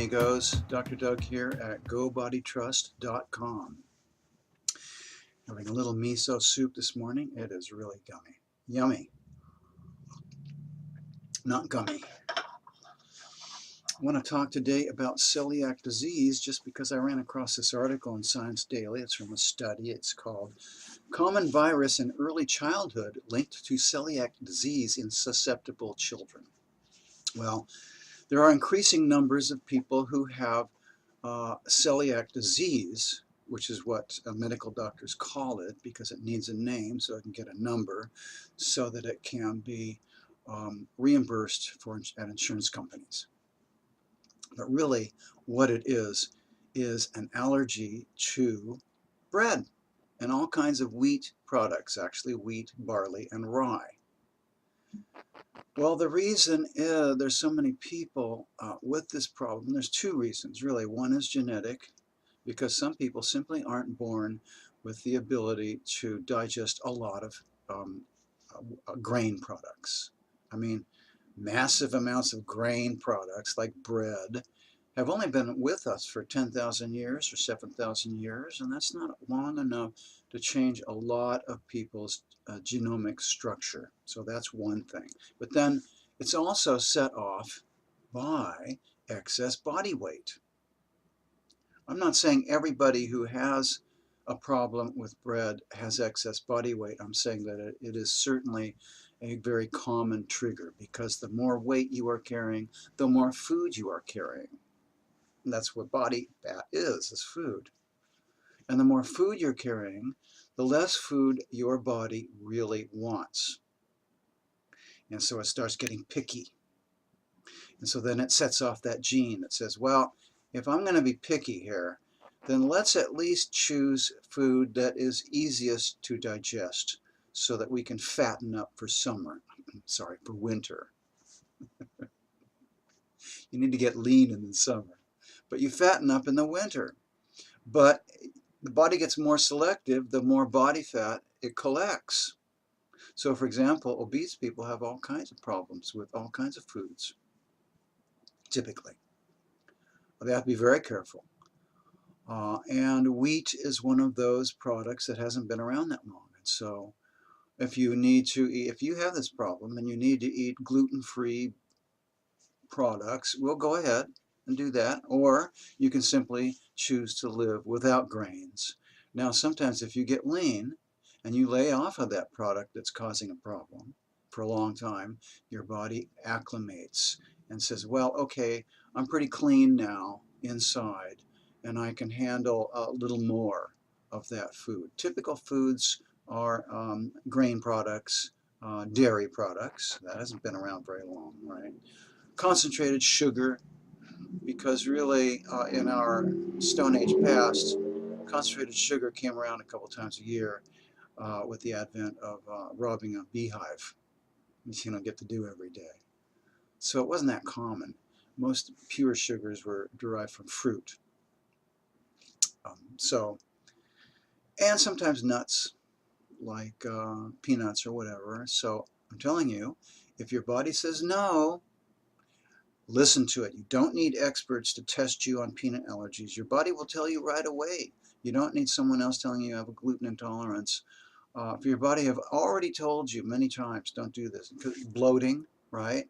amigos. Dr. Doug here at BodyTrust.com. Having a little miso soup this morning. It is really gummy. Yummy. Not gummy. I want to talk today about celiac disease just because I ran across this article in Science Daily. It's from a study. It's called Common Virus in Early Childhood Linked to Celiac Disease in Susceptible Children. Well, there are increasing numbers of people who have celiac disease, which is what medical doctors call it because it needs a name so it can get a number so that it can be reimbursed at insurance companies. But really what it is an allergy to bread and all kinds of wheat products, actually wheat, barley, and rye. Well, the reason is there's so many people with this problem. There's two reasons, really. One is genetic, because some people simply aren't born with the ability to digest a lot of grain products. I mean, massive amounts of grain products like bread have only been with us for 10,000 years or 7,000 years, and that's not long enough to change a lot of people's genomic structure. So that's one thing. But then it's also set off by excess body weight. I'm not saying everybody who has a problem with bread has excess body weight. I'm saying that it is certainly a very common trigger because the more weight you are carrying, the more food you are carrying. And that's what body fat is food. And the more food you're carrying, the less food your body really wants. And so it starts getting picky. And so then it sets off that gene that says, well, if I'm going to be picky here, then let's at least choose food that is easiest to digest so that we can fatten up for summer. Sorry, for winter. You need to get lean in the summer, but you fatten up in the winter. But the body gets more selective the more body fat it collects. So, for example, obese people have all kinds of problems with all kinds of foods, typically. They have to be very careful. And wheat is one of those products that hasn't been around that long. And so if you have this problem and you need to eat gluten-free products, we'll go ahead and do that. Or you can simply choose to live without grains. Now, sometimes if you get lean and you lay off of that product that's causing a problem for a long time, your body acclimates and says, well, okay, I'm pretty clean now inside, and I can handle a little more of that food. Typical foods are grain products, dairy products. That hasn't been around very long, right? Concentrated sugar, because really in our Stone Age past, concentrated sugar came around a couple times a year with the advent of robbing a beehive, which you don't get to do every day. So it wasn't that common. Most pure sugars were derived from fruit. And sometimes nuts, like peanuts or whatever. So I'm telling you, if your body says no, listen to it. You don't need experts to test you on peanut allergies. Your body will tell you right away. You don't need someone else telling you have a gluten intolerance. If your body have already told you many times, don't do this. Bloating, right?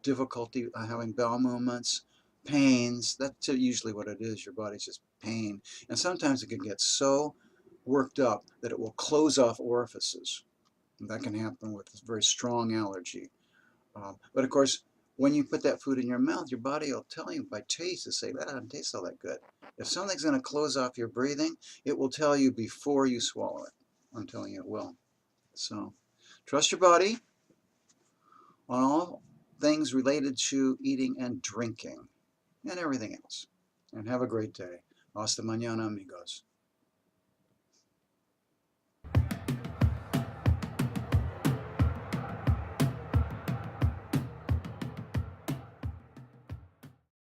Difficulty having bowel movements, pains. That's usually what it is. Your body's just pain. And sometimes it can get so worked up that it will close off orifices. And that can happen with a very strong allergy. But of course, when you put that food in your mouth, your body will tell you by taste to say, that doesn't taste all that good. If something's going to close off your breathing, it will tell you before you swallow it. I'm telling you it will. So trust your body on all things related to eating and drinking and everything else. And have a great day. Hasta mañana, amigos.